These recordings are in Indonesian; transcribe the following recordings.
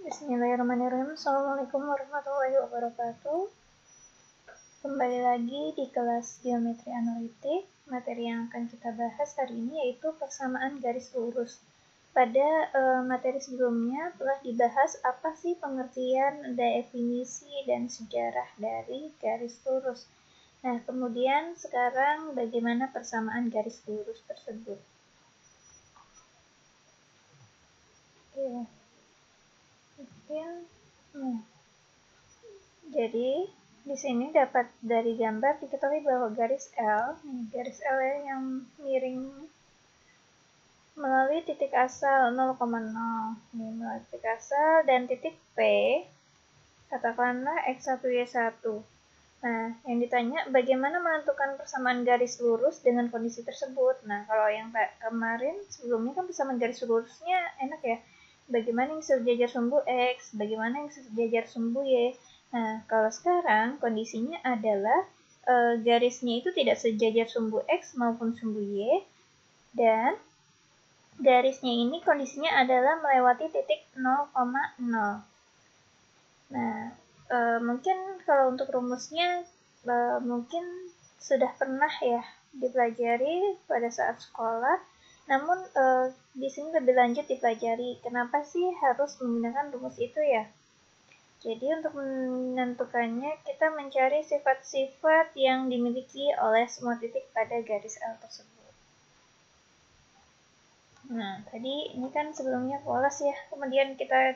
Bismillahirrahmanirrahim. Assalamualaikum warahmatullahi wabarakatuh. Kembali lagi di kelas geometri analitik. Materi yang akan kita bahas hari ini yaitu persamaan garis lurus. Pada materi sebelumnya telah dibahas apa sih pengertian, definisi, dan sejarah dari garis lurus. Nah, kemudian sekarang bagaimana persamaan garis lurus tersebut. Jadi di sini dapat dari gambar diketahui bahwa garis L yang miring melalui titik asal 0,0 melalui titik asal dan titik P, katakanlah X1 Y1. Nah, yang ditanya bagaimana menentukan persamaan garis lurus dengan kondisi tersebut. Nah, kalau yang kemarin sebelumnya kan persamaan garis lurusnya enak ya. Bagaimana yang sejajar sumbu X, bagaimana yang sejajar sumbu Y. Nah, kalau sekarang kondisinya adalah garisnya itu tidak sejajar sumbu X maupun sumbu Y, dan garisnya ini kondisinya adalah melewati titik 0,0. Nah, mungkin kalau untuk rumusnya mungkin sudah pernah ya dipelajari pada saat sekolah, namun di sini lebih lanjut dipelajari kenapa sih harus menggunakan rumus itu ya. Jadi untuk menentukannya kita mencari sifat-sifat yang dimiliki oleh semua titik pada garis L tersebut. Nah, tadi ini kan sebelumnya polos ya, kemudian kita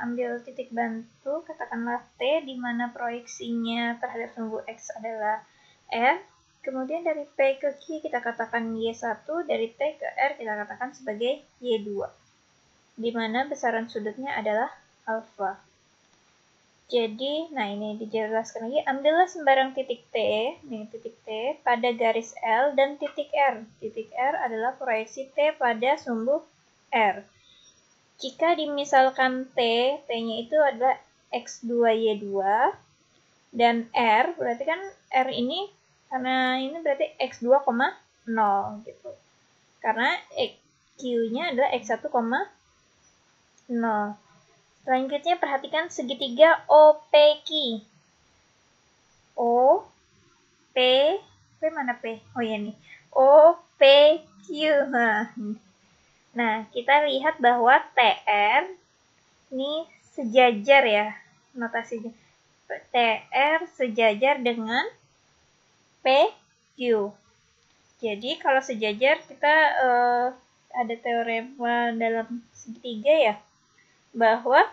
ambil titik bantu, katakanlah T, di mana proyeksinya terhadap sumbu X adalah R. Kemudian dari P ke Q kita katakan Y1, dari T ke R kita katakan sebagai Y2, di mana besaran sudutnya adalah alfa. Jadi, nah ini dijelaskan lagi, ambillah sembarang titik T, titik T pada garis L dan titik R. Titik R adalah proyeksi T pada sumbu R. Jika dimisalkan T-nya itu adalah X2Y2, dan R, berarti kan R ini, karena ini berarti X2,0 gitu. Karena Q-nya adalah X1,0. Selanjutnya perhatikan segitiga OPQ. P mana P? Oh ya nih. OPQ. Nah, kita lihat bahwa TR ini sejajar ya, notasinya. TR sejajar dengan PQ. Jadi kalau sejajar kita ada teorema dalam segitiga ya, bahwa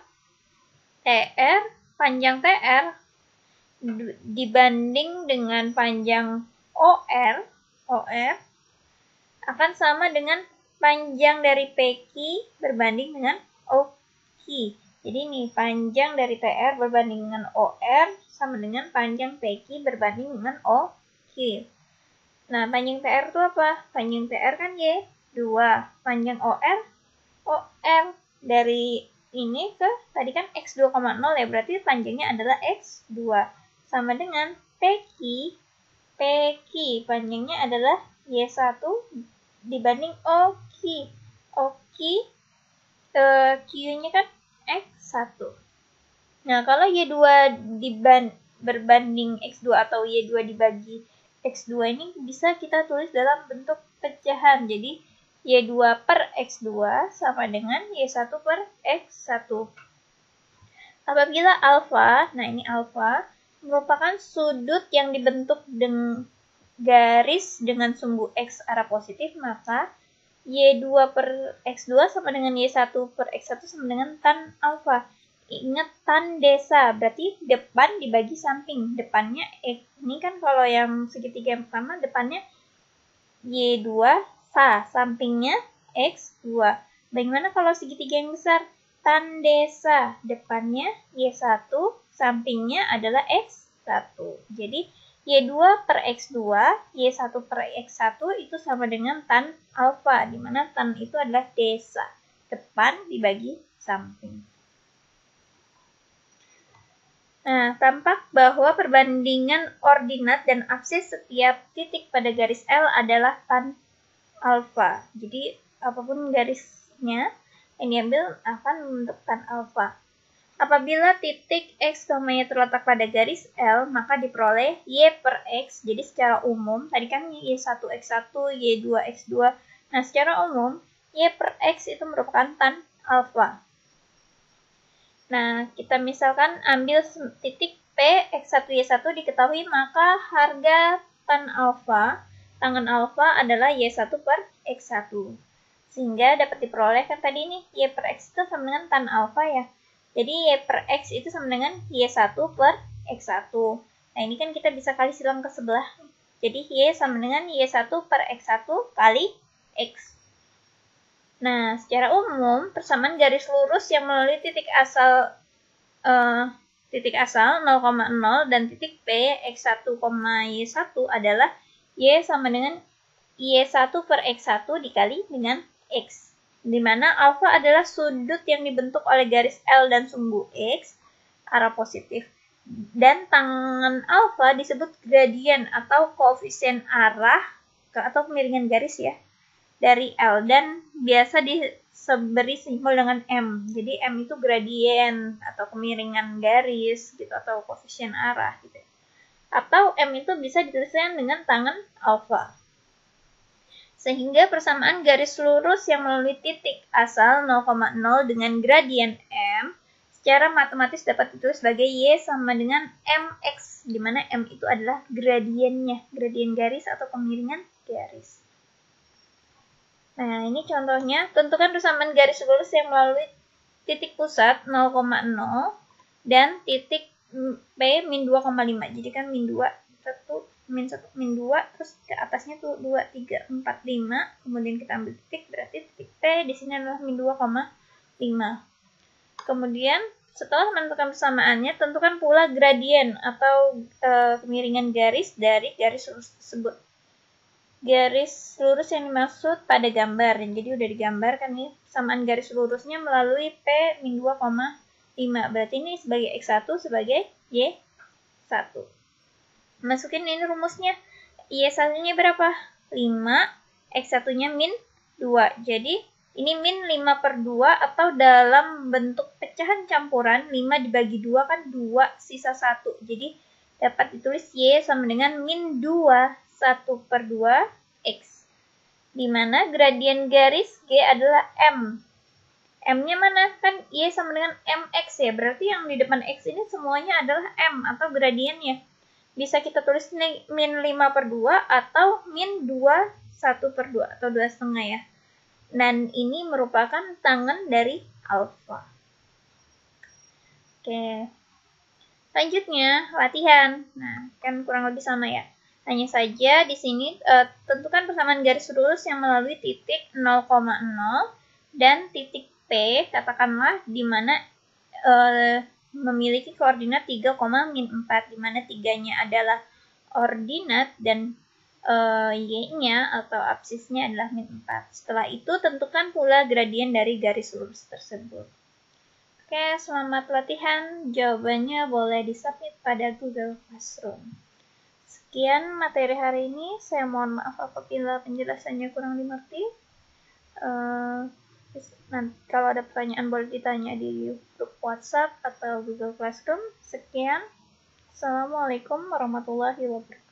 panjang TR dibanding dengan panjang OR akan sama dengan panjang dari PQ berbanding dengan OQ. Jadi ini panjang dari TR berbanding dengan OR sama dengan panjang PQ berbanding dengan OQ. Nah, panjang TR itu apa? Panjang TR kan Y2, panjang OR dari ini ke tadi kan X2,0 ya, berarti panjangnya adalah X2 sama dengan PQ panjangnya adalah Y1 dibanding OQ. Q-nya kan X1. Nah, kalau Y2 berbanding X2 atau Y2 dibagi X2 ini bisa kita tulis dalam bentuk pecahan. Jadi Y2 per X2 sama dengan Y1 per X1. Apabila alfa, nah ini alfa, merupakan sudut yang dibentuk dengan garis dengan sumbu X arah positif, maka Y2 per X2 sama dengan Y1 per X1 sama dengan tan alfa. Ingat tan desa, berarti depan dibagi samping. Depannya ini kan kalau yang segitiga yang pertama depannya Y2 sampingnya X2. Bagaimana kalau segitiga yang besar? Tan desa, depannya Y1, sampingnya adalah X1. Jadi Y2 per X2, Y1 per X1 itu sama dengan tan alfa, di mana tan itu adalah desa, depan dibagi samping. Nah, tampak bahwa perbandingan ordinat dan absis setiap titik pada garis L adalah tan alfa. Jadi, apapun garisnya yang diambil akan membentuk tan alfa. Apabila titik X, Y terletak pada garis L, maka diperoleh Y per X. Jadi secara umum, tadi kan Y1, X1, Y2, X2. Nah, secara umum, Y per X itu merupakan tan alfa. Nah, kita misalkan ambil titik P, X1, Y1 diketahui, maka harga tan alfa, tangen alfa adalah Y1 per X1. Sehingga dapat diperoleh kan tadi nih, Y per X itu sama dengan tan alfa ya. Jadi Y per X itu sama dengan Y1 per X1. Nah, ini kan kita bisa kali silang ke sebelah. Jadi Y sama dengan Y1 per X1 kali X. Nah, secara umum, persamaan garis lurus yang melalui titik asal 0,0 dan titik P, X1, Y1 adalah Y sama dengan Y1 per X1 dikali dengan X. Di mana alfa adalah sudut yang dibentuk oleh garis L dan sumbu X, arah positif. Dan tangen alfa disebut gradien atau koefisien arah atau kemiringan garis ya, dari L, dan biasa diberi simbol dengan M. Jadi M itu gradien atau kemiringan garis gitu, atau koefisien arah gitu. Atau M itu bisa dituliskan dengan tangen alfa. Sehingga persamaan garis lurus yang melalui titik asal 0,0 dengan gradien M secara matematis dapat ditulis sebagai Y sama dengan MX, di mana M itu adalah gradiennya, gradien garis atau kemiringan garis. Nah, ini contohnya, tentukan persamaan garis lurus yang melalui titik pusat 0,0 dan titik P min 2,5. Jadi kan min 2, 1, min 1, min 2, terus ke atasnya tuh 2, 3, 4, 5. Kemudian kita ambil titik, berarti titik P di sini adalah min 2,5. Kemudian, setelah menentukan persamaannya, tentukan pula gradien atau kemiringan garis dari garis lurus tersebut. Garis lurus yang dimaksud pada gambar, jadi udah digambarkan nih persamaan garis lurusnya melalui P min 2,5. Berarti ini sebagai X1 sebagai Y1. Masukin ini rumusnya. Y1-nya berapa? 5, X1-nya min 2. Jadi ini min 5 per 2 atau dalam bentuk pecahan campuran 5 dibagi 2 kan 2 sisa 1. Jadi dapat ditulis Y sama dengan min 2 1 per 2 X. Di mana gradien garis G adalah M. M-nya mana? Kan Y sama dengan MX ya. Berarti yang di depan X ini semuanya adalah M atau gradiennya. Bisa kita tulis min 5 per 2 atau min 2 1 per 2 atau 2,5 ya. Dan ini merupakan tangen dari alfa. Oke. Selanjutnya, latihan. Nah, kan kurang lebih sama ya. Hanya saja di sini tentukan persamaan garis lurus yang melalui titik 0,0 dan titik P, katakanlah di mana memiliki koordinat 3, min 4, di mana 3-nya adalah ordinat dan Y-nya atau absisnya adalah min 4. Setelah itu tentukan pula gradien dari garis lurus tersebut. Oke, selamat latihan. Jawabannya boleh disubmit pada Google Classroom. Sekian materi hari ini. Saya mohon maaf apabila penjelasannya kurang dimengerti. Nanti kalau ada pertanyaan boleh ditanya di grup WhatsApp atau Google Classroom. Sekian. Assalamualaikum warahmatullahi wabarakatuh.